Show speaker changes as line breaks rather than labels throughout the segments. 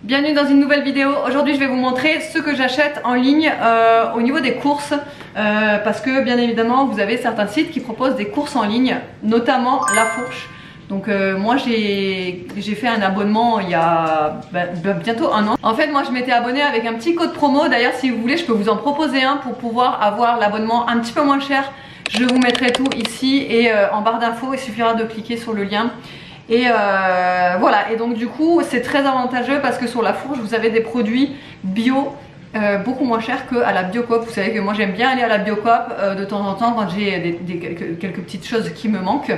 Bienvenue dans une nouvelle vidéo. Aujourd'hui je vais vous montrer ce que j'achète en ligne au niveau des courses parce que bien évidemment vous avez certains sites qui proposent des courses en ligne, notamment La Fourche. Donc moi j'ai fait un abonnement il y a bientôt un an. En fait moi je m'étais abonnée avec un petit code promo. D'ailleurs si vous voulez je peux vous en proposer un pour pouvoir avoir l'abonnement un petit peu moins cher. Je vous mettrai tout ici et en barre d'infos il suffira de cliquer sur le lien. Et voilà, et donc du coup c'est très avantageux parce que sur La Fourche vous avez des produits bio beaucoup moins chers qu'à la Biocoop. Vous savez que moi j'aime bien aller à la Biocoop de temps en temps quand j'ai quelques petites choses qui me manquent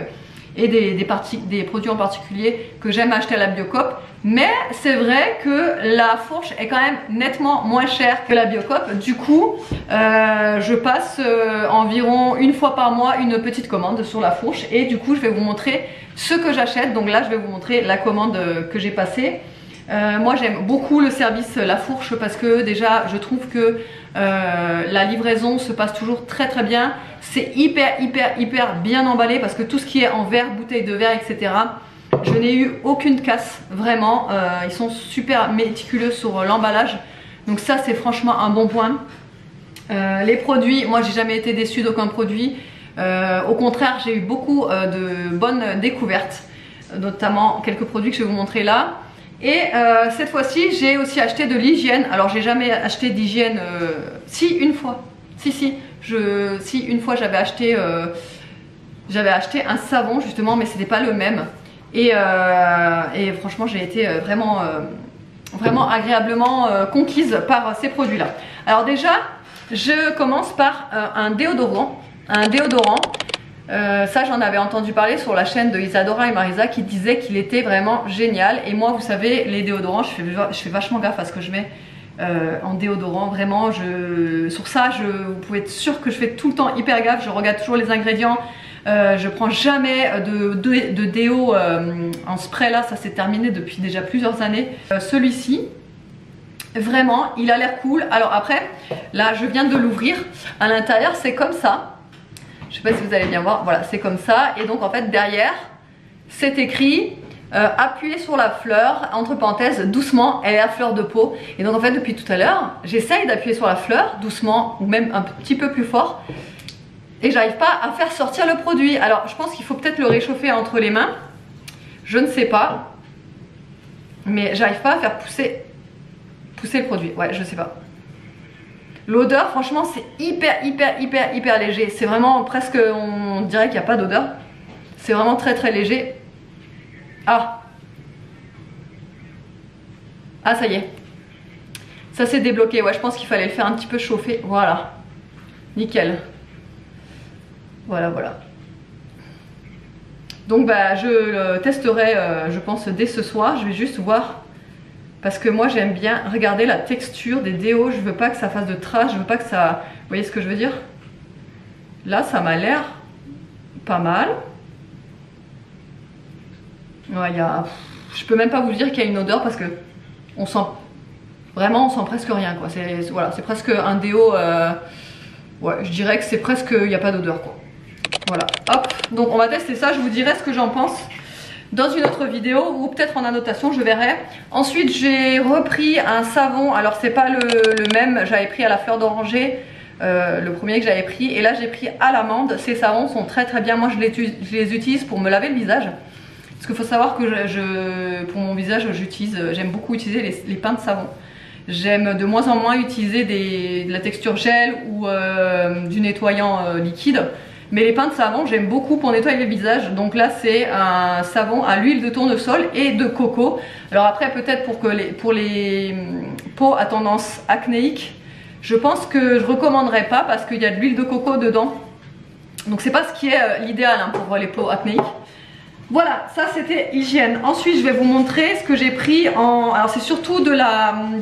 et des produits en particulier que j'aime acheter à la Biocoop. Mais c'est vrai que La Fourche est quand même nettement moins chère que la Biocoop. Du coup je passe environ une fois par mois une petite commande sur La Fourche et du coup je vais vous montrer ce que j'achète. Donc là je vais vous montrer la commande que j'ai passée. Moi j'aime beaucoup le service La Fourche parce que déjà je trouve que la livraison se passe toujours très bien. C'est hyper bien emballé parce que tout ce qui est en verre, bouteille de verre, etc. Je n'ai eu aucune casse, vraiment. Ils sont super méticuleux sur l'emballage. Donc ça c'est franchement un bon point. Les produits, moi j'ai jamais été déçue d'aucun produit. Au contraire j'ai eu beaucoup de bonnes découvertes, notamment quelques produits que je vais vous montrer là. Et cette fois-ci j'ai aussi acheté de l'hygiène. Alors j'ai jamais acheté d'hygiène, si une fois, si une fois j'avais acheté un savon justement, mais c'était pas le même. Et franchement j'ai été vraiment agréablement conquise par ces produits là. Alors déjà je commence par un déodorant. Ça j'en avais entendu parler sur la chaîne de Isadora et Marisa qui disaient qu'il était vraiment génial. Et moi vous savez les déodorants je fais vachement gaffe à ce que je mets en déodorant. Vraiment sur ça vous pouvez être sûr que je fais tout le temps hyper gaffe. Je regarde toujours les ingrédients. Je prends jamais de déo en spray là. Ça s'est terminé depuis déjà plusieurs années. Celui-ci vraiment il a l'air cool. Alors après là je viens de l'ouvrir. À l'intérieur c'est comme ça. Je sais pas si vous allez bien voir, voilà c'est comme ça. Et donc en fait derrière c'est écrit appuyez sur la fleur, entre parenthèses doucement, elle est à fleur de peau. Et donc en fait depuis tout à l'heure j'essaye d'appuyer sur la fleur doucement ou même un petit peu plus fort et j'arrive pas à faire sortir le produit. Alors je pense qu'il faut peut-être le réchauffer entre les mains, je ne sais pas, mais j'arrive pas à faire pousser le produit, ouais je sais pas. L'odeur franchement c'est hyper léger. C'est vraiment presque, on dirait qu'il n'y a pas d'odeur. C'est vraiment très léger. Ah ça y est. Ça s'est débloqué. Ouais je pense qu'il fallait le faire un petit peu chauffer. Voilà. Nickel. Voilà. Donc bah je le testerai je pense dès ce soir. Je vais juste voir. Parce que moi j'aime bien regarder la texture des déos, je veux pas que ça fasse de traces, je veux pas que ça... Vous voyez ce que je veux dire? Là ça m'a l'air pas mal. Ouais, je peux même pas vous dire qu'il y a une odeur parce que on sent... Vraiment on sent presque rien quoi. Voilà, c'est presque un déo... Ouais, je dirais que c'est presque... Il n'y a pas d'odeur quoi. Voilà, hop. Donc on va tester ça, je vous dirai ce que j'en pense dans une autre vidéo ou peut-être en annotation, je verrai. Ensuite j'ai repris un savon. Alors c'est pas le même, j'avais pris à la fleur d'oranger, le premier que j'avais pris. Et là j'ai pris à l'amande. Ces savons sont très bien. Moi je les utilise pour me laver le visage. Parce qu'il faut savoir que pour mon visage j'aime beaucoup utiliser les pains de savon. J'aime de moins en moins utiliser de la texture gel ou du nettoyant liquide. Mais les pains de savon j'aime beaucoup pour nettoyer le visage. Donc là c'est un savon à l'huile de tournesol et de coco. Alors après peut-être pour les peaux à tendance acnéique, je pense que je recommanderais pas parce qu'il y a de l'huile de coco dedans. Donc c'est pas ce qui est l'idéal hein, pour les peaux acnéiques. Voilà, ça c'était hygiène. Ensuite je vais vous montrer ce que j'ai pris en... Alors c'est surtout de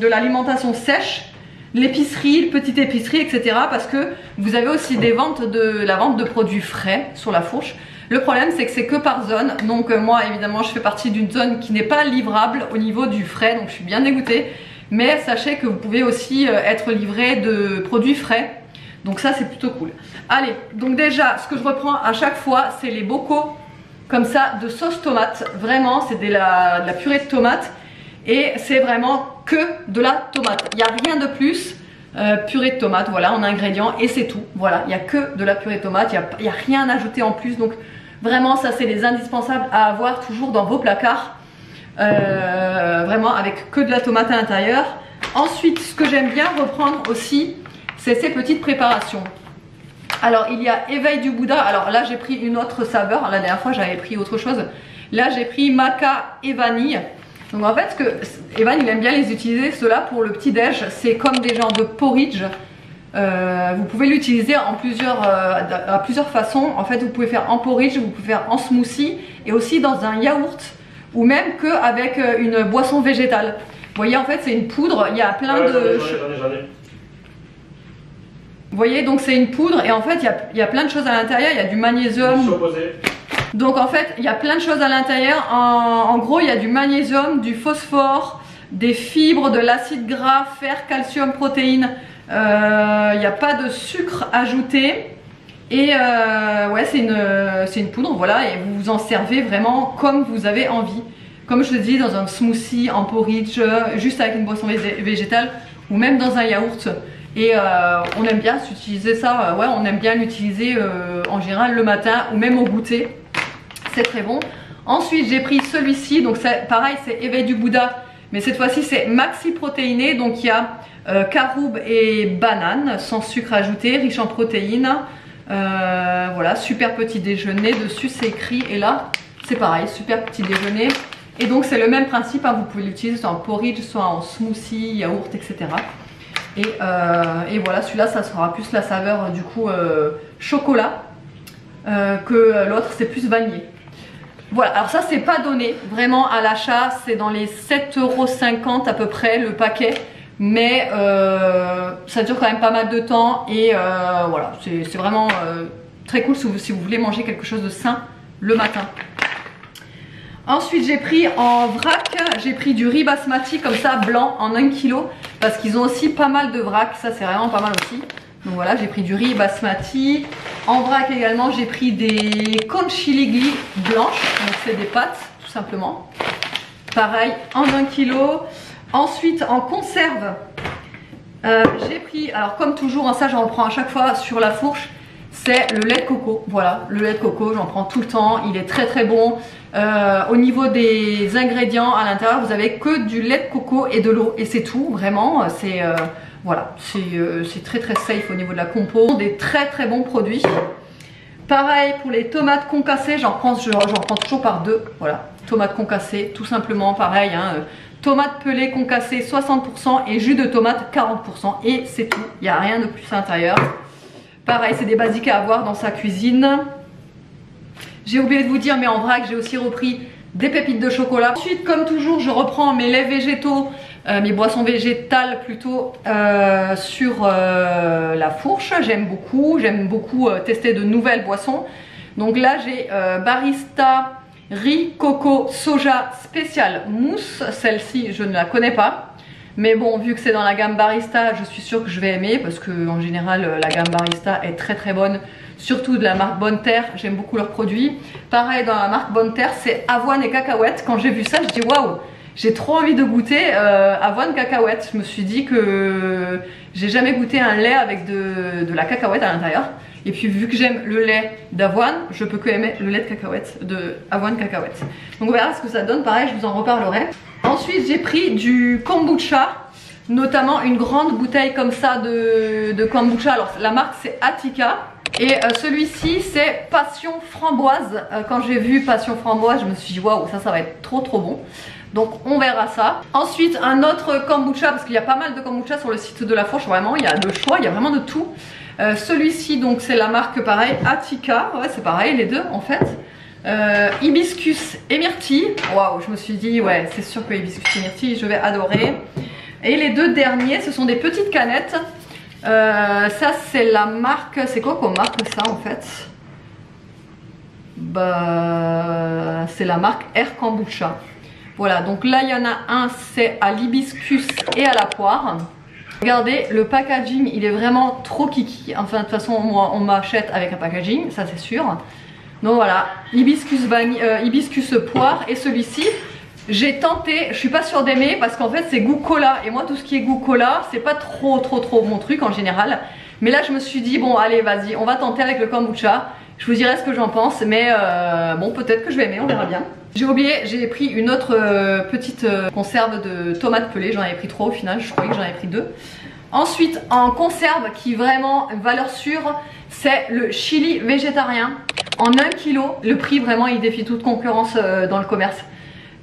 l'alimentation sèche. L'épicerie, petite épicerie, etc. Parce que vous avez aussi la vente de produits frais sur La Fourche. Le problème c'est que c'est que par zone. Donc moi évidemment je fais partie d'une zone qui n'est pas livrable au niveau du frais. Donc je suis bien dégoûtée. Mais sachez que vous pouvez aussi être livré de produits frais. Donc ça c'est plutôt cool. Allez, donc déjà ce que je reprends à chaque fois c'est les bocaux comme ça de sauce tomate. Vraiment c'est de la purée de tomate. Et c'est vraiment que de la tomate. Il n'y a rien de plus. Purée de tomate, voilà, en ingrédients, et c'est tout. Voilà, il n'y a que de la purée de tomate, il n'y a rien à ajouter en plus. Donc vraiment, ça c'est les indispensables à avoir toujours dans vos placards. Vraiment avec que de la tomate à l'intérieur. Ensuite, ce que j'aime bien reprendre aussi, c'est ces petites préparations. Alors il y a éveil du Bouddha. Alors là j'ai pris une autre saveur. La dernière fois j'avais pris autre chose. Là j'ai pris maca et vanille. Donc en fait, ce que Evan il aime bien les utiliser, ceux-là pour le petit déj. C'est comme des genres de porridge. Vous pouvez l'utiliser en à plusieurs façons. En fait, vous pouvez faire en porridge, vous pouvez faire en smoothie et aussi dans un yaourt ou même qu'avec une boisson végétale. Vous voyez, en fait, c'est une poudre. Il y a plein de... Vous voyez, donc c'est une poudre et en fait, il y a plein de choses à l'intérieur. Il y a du magnésium. Donc en fait, il y a plein de choses à l'intérieur. En gros, il y a du magnésium, du phosphore, des fibres, de l'acide gras, fer, calcium, protéines. Il n'y a pas de sucre ajouté. Et ouais, c'est une poudre, voilà. Et vous vous en servez vraiment comme vous avez envie. Comme je le dis, dans un smoothie, en porridge, juste avec une boisson végétale ou même dans un yaourt. Et on aime bien utiliser ça, ouais, on aime bien l'utiliser en général le matin ou même au goûter. C'est très bon. Ensuite j'ai pris celui-ci, donc pareil c'est éveil du Bouddha, mais cette fois-ci c'est maxi protéiné. Donc il y a caroube et banane sans sucre ajouté, riche en protéines. Voilà, super petit déjeuner, dessus c'est écrit et là c'est pareil, super petit déjeuner. Et donc c'est le même principe, hein, vous pouvez l'utiliser soit en porridge, soit en smoothie, yaourt, etc. Et voilà, celui-là ça sera plus la saveur du coup chocolat que l'autre c'est plus vanillé. Voilà, alors ça c'est pas donné vraiment à l'achat, c'est dans les 7,50 € à peu près le paquet. Mais ça dure quand même pas mal de temps et voilà, c'est vraiment très cool si vous voulez manger quelque chose de sain le matin. Ensuite j'ai pris en vrac, j'ai pris du riz basmati comme ça blanc en 1 kg parce qu'ils ont aussi pas mal de vrac, ça c'est vraiment pas mal aussi. Donc voilà, j'ai pris du riz basmati. En vrac également j'ai pris des conchiligli blanches, donc c'est des pâtes tout simplement. Pareil en 1 kg. Ensuite en conserve j'ai pris, alors comme toujours hein, ça j'en prends à chaque fois sur la fourche, c'est le lait de coco. Voilà, le lait de coco j'en prends tout le temps, il est très très bon. Au niveau des ingrédients à l'intérieur vous avez que du lait de coco et de l'eau et c'est tout vraiment. C'est voilà, c'est très très safe au niveau de la compo, des très très bons produits. Pareil pour les tomates concassées, j'en prends toujours par deux. Voilà, tomates concassées tout simplement, pareil hein, tomates pelées concassées 60% et jus de tomate 40% et c'est tout, il n'y a rien de plus à l'intérieur. Pareil, c'est des basiques à avoir dans sa cuisine. J'ai oublié de vous dire, mais en vrac j'ai aussi repris des pépites de chocolat. Ensuite comme toujours je reprends mes laits végétaux, mes boissons végétales plutôt sur la fourche. J'aime beaucoup tester de nouvelles boissons. Donc là j'ai barista riz, coco, soja spécial mousse. Celle-ci je ne la connais pas. Mais bon, vu que c'est dans la gamme Barista, je suis sûre que je vais aimer parce que en général la gamme Barista est très très bonne. Surtout de la marque Bonne Terre, j'aime beaucoup leurs produits. Pareil dans la marque Bonne Terre, c'est avoine et cacahuètes. Quand j'ai vu ça, je dis waouh, j'ai trop envie de goûter avoine cacahuète. Je me suis dit que j'ai jamais goûté un lait avec de la cacahuète à l'intérieur. Et puis vu que j'aime le lait d'avoine, je peux que aimer le lait de cacahuète, de avoine cacahuète. Donc on verra ce que ça donne, pareil je vous en reparlerai. Ensuite j'ai pris du kombucha, notamment une grande bouteille comme ça de kombucha. Alors la marque c'est Attica. Et celui-ci c'est passion framboise. Quand j'ai vu passion framboise je me suis dit waouh, ça va être trop trop bon. Donc on verra ça. Ensuite un autre kombucha, parce qu'il y a pas mal de kombucha sur le site de la fourche. Vraiment il y a le choix, il y a vraiment de tout. Celui-ci donc c'est la marque pareil Attica. Ouais c'est pareil les deux en fait. Hibiscus et myrtille. Waouh, je me suis dit ouais c'est sûr que hibiscus et myrtille je vais adorer. Et les deux derniers ce sont des petites canettes. Ça c'est la marque, c'est quoi comme marque ça en fait? Bah c'est la marque Air Kombucha. Voilà, donc là il y en a un, c'est à l'hibiscus et à la poire. Regardez, le packaging il est vraiment trop kiki. Enfin de toute façon moi on m'achète avec un packaging, ça c'est sûr. Donc voilà, hibiscus poire et celui-ci J'ai tenté, je suis pas sûre d'aimer parce qu'en fait c'est goût cola et moi tout ce qui est goût cola c'est pas trop mon truc en général. Mais là je me suis dit bon allez vas-y on va tenter avec le kombucha. Je vous dirai ce que j'en pense mais bon peut-être que je vais aimer, on verra bien. J'ai oublié, j'ai pris une autre petite conserve de tomates pelées, j'en avais pris 3 au final, je croyais que j'en avais pris 2. Ensuite en conserve qui vraiment valeur sûre, c'est le chili végétarien en 1 kg. Le prix vraiment il défie toute concurrence dans le commerce.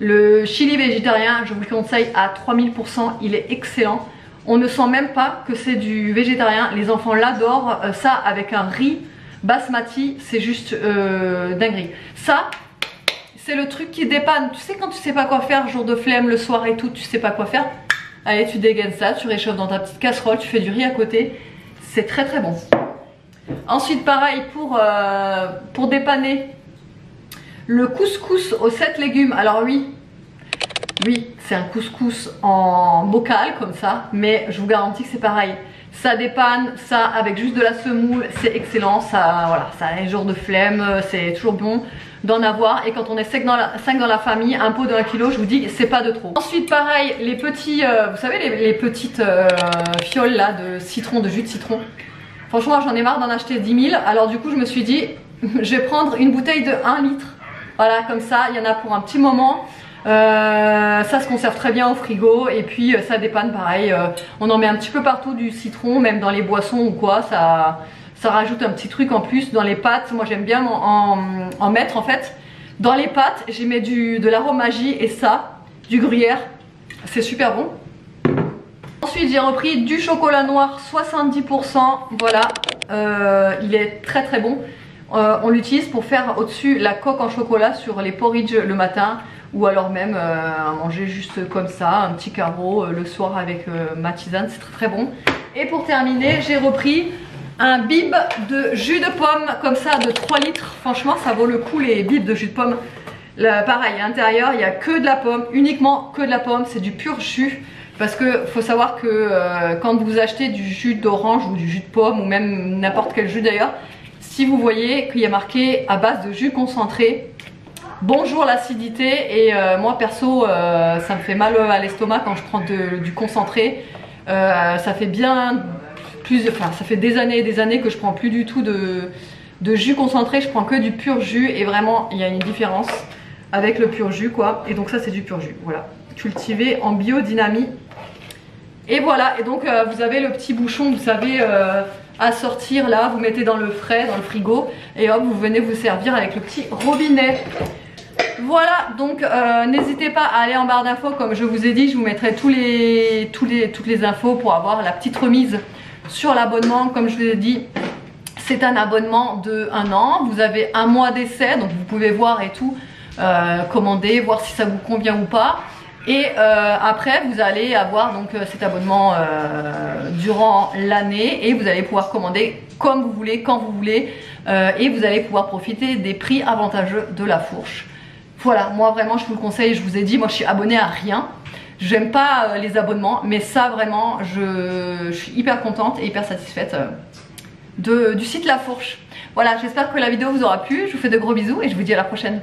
Le chili végétarien, je vous le conseille à 3000%, il est excellent. On ne sent même pas que c'est du végétarien, les enfants l'adorent. Ça avec un riz basmati, c'est juste dinguerie. Ça, c'est le truc qui dépanne. Tu sais quand tu sais pas quoi faire, jour de flemme, le soir et tout, tu sais pas quoi faire. Allez, tu dégaines ça, tu réchauffes dans ta petite casserole, tu fais du riz à côté. C'est très bon. Ensuite pareil pour dépanner. Le couscous aux 7 légumes, alors oui c'est un couscous en bocal comme ça, mais je vous garantis que c'est pareil. Ça dépanne, ça avec juste de la semoule, c'est excellent, ça voilà, ça a un jour de flemme, c'est toujours bon d'en avoir. Et quand on est 5 dans la famille, un pot de 1 kg, je vous dis c'est pas de trop. Ensuite pareil, les petits, vous savez les petites fioles là de citron, de jus de citron. Franchement j'en ai marre d'en acheter 10 000, alors du coup je me suis dit je vais prendre une bouteille de 1 litre. Voilà, comme ça, il y en a pour un petit moment. Ça se conserve très bien au frigo. Et puis ça dépanne pareil. On en met un petit peu partout du citron, même dans les boissons ou quoi. Ça rajoute un petit truc en plus dans les pâtes. Moi j'aime bien en mettre en fait. Dans les pâtes, j'y mets de l'arôme magie et ça, du gruyère. C'est super bon. Ensuite j'ai repris du chocolat noir 70%. Voilà, il est très bon. On l'utilise pour faire au-dessus la coque en chocolat sur les porridge le matin ou alors même à manger juste comme ça, un petit carreau le soir avec ma tisane, c'est très bon. Et pour terminer, j'ai repris un bib de jus de pomme comme ça de 3 litres. Franchement ça vaut le coup les bibs de jus de pomme. Là, pareil à l'intérieur il n'y a que de la pomme, uniquement que de la pomme, c'est du pur jus. Parce que faut savoir que quand vous achetez du jus d'orange ou du jus de pomme ou même n'importe quel jus d'ailleurs, si vous voyez qu'il y a marqué à base de jus concentré, bonjour l'acidité. Et moi perso ça me fait mal à l'estomac quand je prends du concentré. Ça fait bien ça fait des années et des années que je prends plus du tout de jus concentré, je prends que du pur jus. Et vraiment il y a une différence avec le pur jus quoi. Et donc ça c'est du pur jus, voilà, cultivé en biodynamie. Et voilà, et donc vous avez le petit bouchon, vous savez à sortir là, vous mettez dans le frais, dans le frigo, et hop vous venez vous servir avec le petit robinet. Voilà, donc n'hésitez pas à aller en barre d'infos, comme je vous ai dit, je vous mettrai toutes les infos pour avoir la petite remise sur l'abonnement. Comme je vous ai dit, c'est un abonnement de 1 an, vous avez 1 mois d'essai, donc vous pouvez voir et tout, commander, voir si ça vous convient ou pas. Et après vous allez avoir donc cet abonnement durant l'année et vous allez pouvoir commander comme vous voulez, quand vous voulez, et vous allez pouvoir profiter des prix avantageux de la fourche. Voilà, moi vraiment je vous le conseille, je vous ai dit, moi je suis abonnée à rien, j'aime pas les abonnements, mais ça vraiment je suis hyper contente et hyper satisfaite du site La Fourche. Voilà, j'espère que la vidéo vous aura plu, je vous fais de gros bisous et je vous dis à la prochaine.